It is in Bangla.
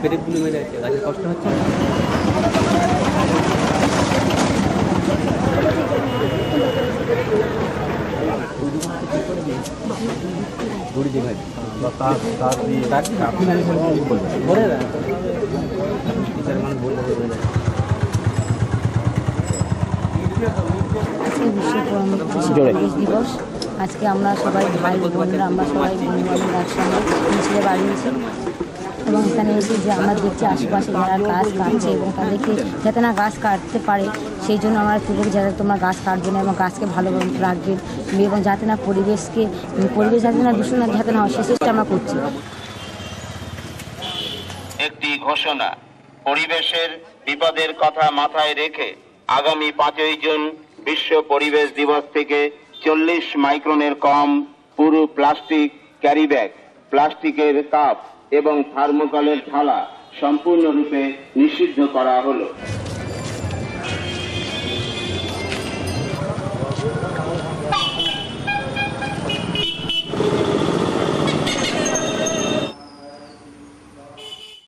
পেটে পুলি মেরে আছে, গাছের কষ্ট হচ্ছে না? দড়ি দিয়ে ভাই তার দিয়ে আপনি বলে না টিচার মানুষ বললে হয়ে যায়। আজকে বিশ্ব পরিবেশ দিবস। আজকে আমরা সবাই ভাই বোনরা আমরা সবাই বন্ধুবান্ধব একসঙ্গে মিছিলে বাড়িয়েছি এবং এখানে এসে যে আমরা দেখছি আশেপাশে যারা গাছ কাটছে এবং তাদেরকে যাতে না গাছ কাটতে পারে সেই জন্য আমরা তুলে যাতে তোমরা গাছ কাটবে না এবং গাছকে ভালোভাবে রাখবে এবং যাতে না পরিবেশ যাতে না দূষণ যাতে না হয় সে চেষ্টা আমরা করছি। একটি ঘোষণা, পরিবেশের বিপদের কথা মাথায় রেখে আগামী 5ই জুন বিশ্ব পরিবেশ দিবস থেকে 40 মাইক্রনের কম পুরো প্লাস্টিক ক্যারি ব্যাগ, প্লাস্টিকের কাপ এবং থার্মোকলের থালা সম্পূর্ণরূপে নিষিদ্ধ করা হলো।